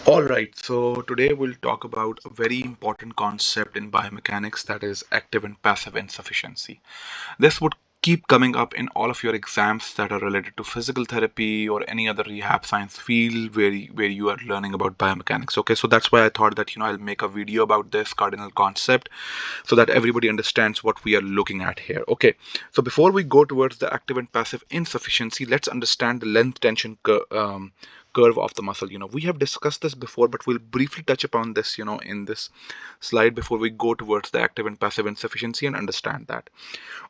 Alright, so today we'll talk about a very important concept in biomechanics, that is active and passive insufficiency. This would keep coming up in all of your exams that are related to physical therapy or any other rehab science field where you are learning about biomechanics. Okay, so that's why I thought that I'll make a video about this cardinal concept so that everybody understands what we are looking at here. Okay, so before we go towards the active and passive insufficiency, let's understand the length tension curve of the muscle. We have discussed this before, but we'll briefly touch upon this in this slide before we go towards the active and passive insufficiency and understand that.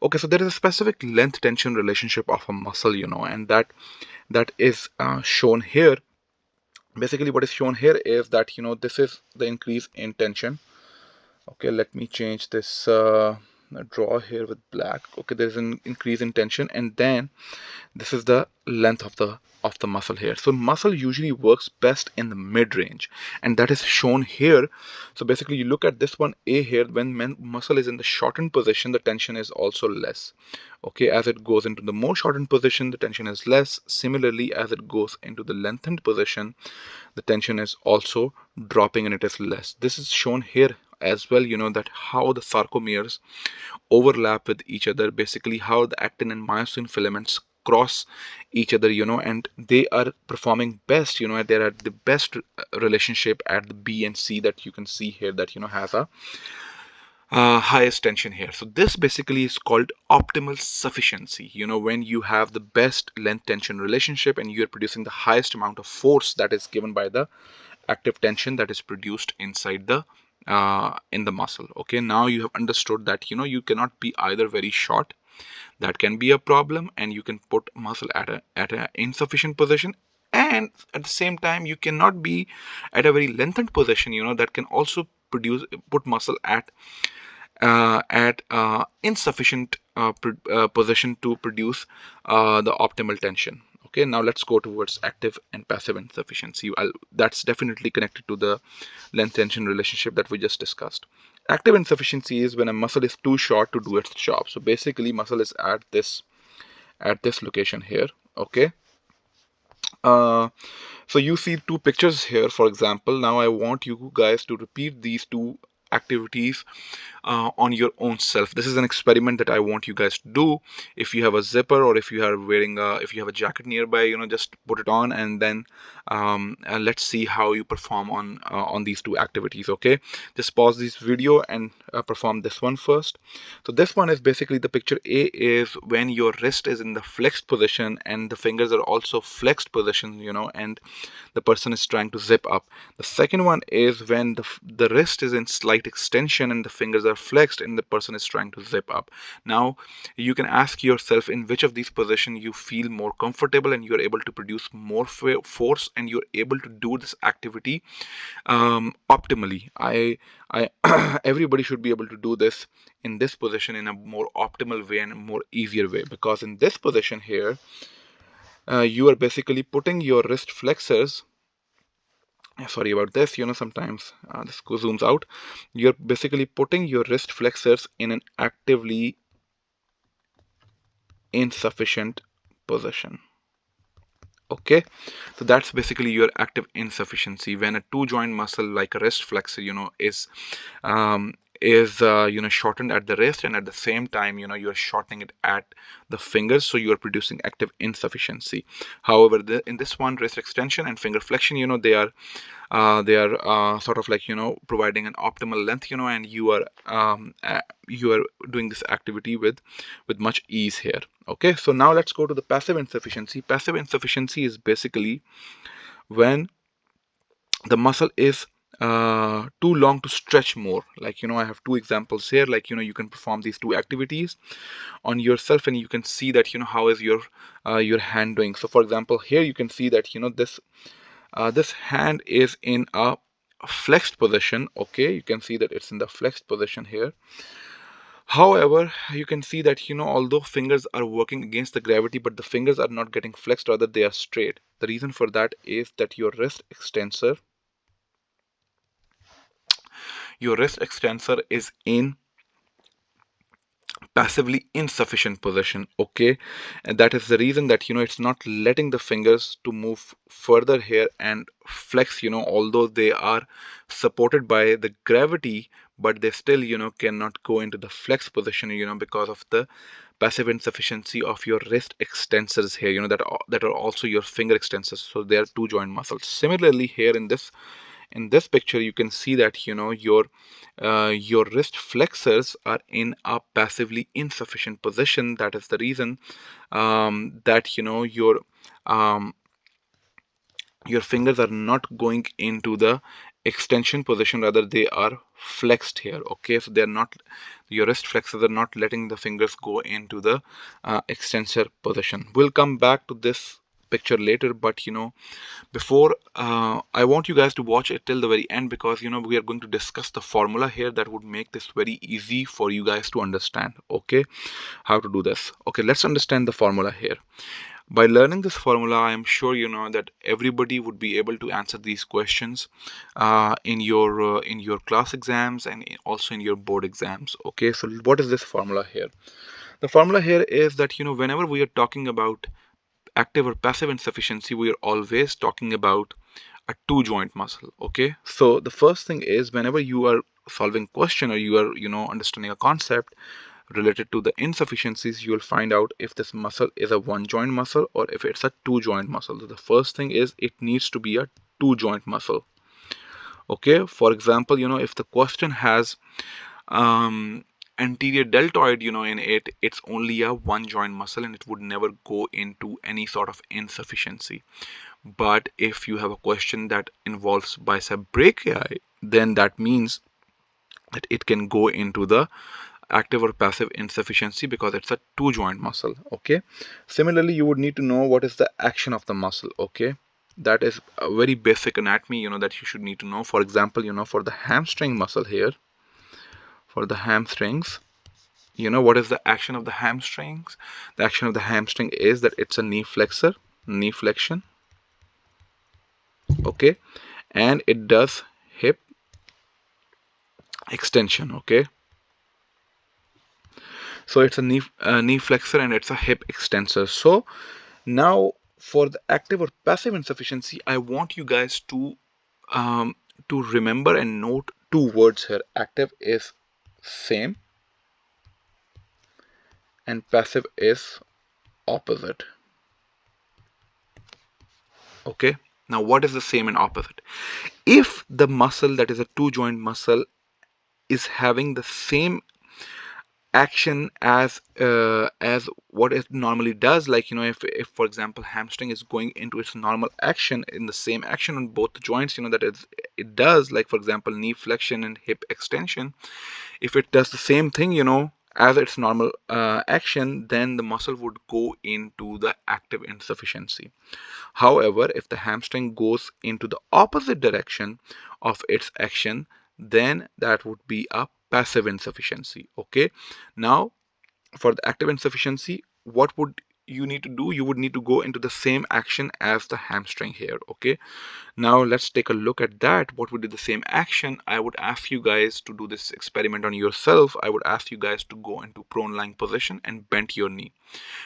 Okay, so there is a specific length tension relationship of a muscle, and that is shown here. Basically what is shown here is that this is the increase in tension. Okay, let me change this draw here with black. Okay, there's an increase in tension, and then this is the length of the muscle here. So muscle usually works best in the mid range, and that is shown here. So basically you look at this one A here. When muscle is in the shortened position, the tension is also less. Okay, as it goes into the more shortened position, the tension is less. Similarly, as it goes into the lengthened position, the tension is also dropping and it is less. This is shown here as well, that how the sarcomeres overlap with each other, basically how the actin and myosin filaments cross each other, and they are performing best, they're at the best relationship at the B and C that you can see here, that has a highest tension here. So this basically is called optimal sufficiency, when you have the best length tension relationship and you're producing the highest amount of force that is given by the active tension that is produced inside the in the muscle. Okay, now you have understood that you cannot be either very short, that can be a problem, and you can put muscle at a insufficient position, and at the same time you cannot be at a very lengthened position, that can also put muscle at insufficient position to produce the optimal tension. Okay, now let's go towards active and passive insufficiency. That's definitely connected to the length tension relationship that we just discussed. Active insufficiency is when a muscle is too short to do its job. So basically muscle is at this location here. Okay, uh, so you see two pictures here, for example. Now I want you guys to repeat these two activities on your own self. This is an experiment that I want you guys to do. If you have a zipper, or if you are wearing if you have a jacket nearby, just put it on, and then let's see how you perform on these two activities. Okay, just pause this video and perform this one first. So this one is basically, the picture A is when your wrist is in the flexed position and the fingers are also flexed position, and the person is trying to zip up. The second one is when the wrist is in slight extension and the fingers are flexed and the person is trying to zip up. Now you can ask yourself in which of these positions you feel more comfortable and you're able to produce more force and you're able to do this activity optimally. I everybody should be able to do this in this position in a more optimal way and a more easier way, because in this position here, you are basically putting your wrist flexors. Sorry about this, sometimes this zooms out. You're basically putting your wrist flexors in an actively insufficient position. Okay, so that's basically your active insufficiency, when a two joint muscle like a wrist flexor um, is shortened at the wrist, and at the same time you're shortening it at the fingers, so you are producing active insufficiency. However, in this one, wrist extension and finger flexion, they are sort of like providing an optimal length, and you are doing this activity with much ease here. Okay, so now let's go to the passive insufficiency. Passive insufficiency is basically when the muscle is too long to stretch more. Like I have two examples here. Like you can perform these two activities on yourself, and you can see that how is your hand doing. So for example, here you can see that this hand is in a flexed position. Okay, you can see that it's in the flexed position here. However, you can see that although fingers are working against the gravity, but the fingers are not getting flexed, rather they are straight. The reason for that is that your wrist extensor is in passively insufficient position. Okay, and that is the reason that it's not letting the fingers to move further here and flex, although they are supported by the gravity, but they still cannot go into the flex position, because of the passive insufficiency of your wrist extensors here, that are also your finger extensors. So they are two joint muscles. Similarly here in this picture, you can see that your wrist flexors are in a passively insufficient position. That is the reason that um, your fingers are not going into the extension position, rather they are flexed here. Okay, so they're not, your wrist flexors are not letting the fingers go into the extensor position. We'll come back to this picture later, but before I want you guys to watch it till the very end, because we are going to discuss the formula here that would make this very easy for you guys to understand. Okay, how to do this. Okay, let's understand the formula here. By learning this formula, I am sure that everybody would be able to answer these questions in your class exams and also in your board exams. Okay, so what is this formula here? The formula here is that whenever we are talking about active or passive insufficiency, we are always talking about a two joint muscle. Okay, so the first thing is, whenever you are solving question or you are understanding a concept related to the insufficiencies, you will find out if this muscle is a one joint muscle or if it's a two joint muscle. So the first thing is, it needs to be a two joint muscle. Okay, for example, if the question has anterior deltoid in it's only a one joint muscle and it would never go into any sort of insufficiency. But if you have a question that involves bicep brachii, then that means that it can go into the active or passive insufficiency because it's a two joint muscle. Okay, similarly, you would need to know what is the action of the muscle. Okay, that is a very basic anatomy that you should need to know. For example, for the hamstring muscle here, for the hamstrings, what is the action of the hamstrings? The action of the hamstring is that it's a knee flexor, knee flexion. Okay, and it does hip extension. Okay, so it's a knee flexor and it's a hip extensor. So now for the active or passive insufficiency, I want you guys to remember and note two words here. Active is same and passive is opposite. Okay, now what is the same and opposite? If the muscle that is a two joint muscle is having the same action as what it normally does, like if for example hamstring is going into its normal action, in the same action on both the joints, that it does, like for example knee flexion and hip extension, if it does the same thing as its normal action, then the muscle would go into the active insufficiency. However, if the hamstring goes into the opposite direction of its action, then that would be a passive insufficiency. Okay, now for the active insufficiency, what would you need to do? You would need to go into the same action as the hamstring here. Okay, now let's take a look at that. What would be the same action? I would ask you guys to do this experiment on yourself. I would ask you guys to go into prone lying position and bend your knee.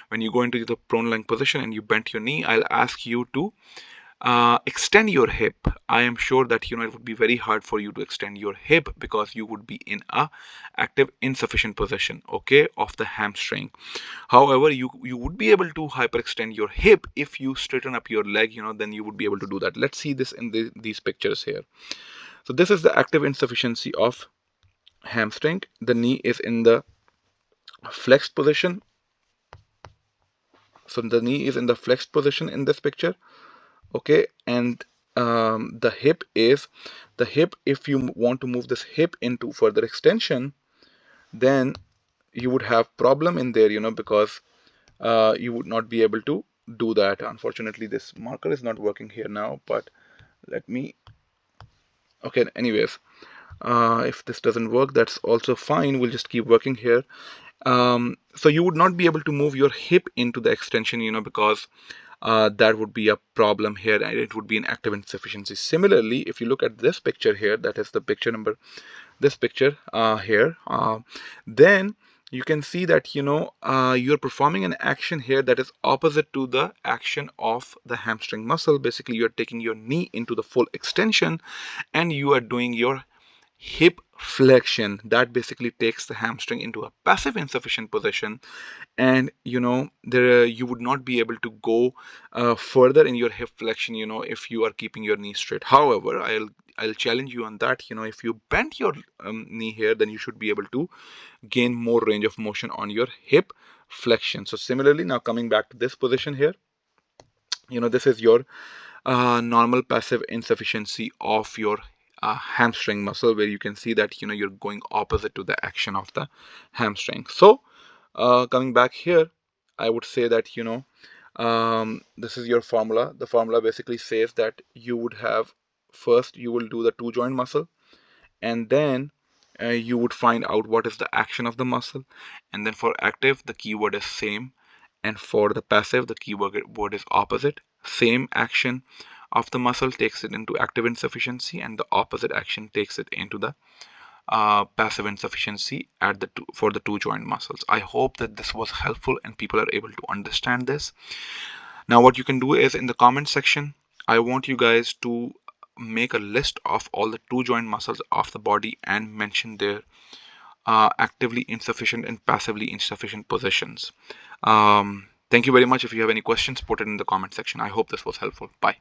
When you go into the prone lying position and you bend your knee, I'll ask you to extend your hip. I am sure that it would be very hard for you to extend your hip because you would be in a active insufficient position, okay, of the hamstring. However, you would be able to hyperextend your hip if you straighten up your leg, then you would be able to do that. Let's see this in these pictures here. So this is the active insufficiency of hamstring. The knee is in the flexed position. So the knee is in the flexed position in this picture. Okay, and the hip, if you want to move this hip into further extension, then you would have problem in there, because you would not be able to do that. Unfortunately, this marker is not working here now, but let me, okay, anyways, if this doesn't work, that's also fine. We'll just keep working here. So you would not be able to move your hip into the extension, because that would be a problem here and it would be an active insufficiency. Similarly, if you look at this picture here, that is the picture number, this picture here, then you can see that you're performing an action here that is opposite to the action of the hamstring muscle. Basically, you're taking your knee into the full extension and you are doing your hip flexion. That basically takes the hamstring into a passive insufficient position, and there you would not be able to go further in your hip flexion if you are keeping your knee straight. However, I'll challenge you on that. If you bend your knee here, then you should be able to gain more range of motion on your hip flexion. So similarly, now coming back to this position here, this is your normal passive insufficiency of your hamstring muscle, where you can see that you're going opposite to the action of the hamstring. So coming back here, I would say that this is your formula. The formula basically says that you would have, first you will do the two joint muscle, and then you would find out what is the action of the muscle, and then for active the keyword is same, and for the passive the keyword word is opposite. Same action of the muscle takes it into active insufficiency, and the opposite action takes it into the passive insufficiency at for the two joint muscles. I hope that this was helpful and people are able to understand this. Now what you can do is, in the comment section, I want you guys to make a list of all the two joint muscles of the body and mention their actively insufficient and passively insufficient positions. Thank you very much. If you have any questions, put it in the comment section. I hope this was helpful. Bye.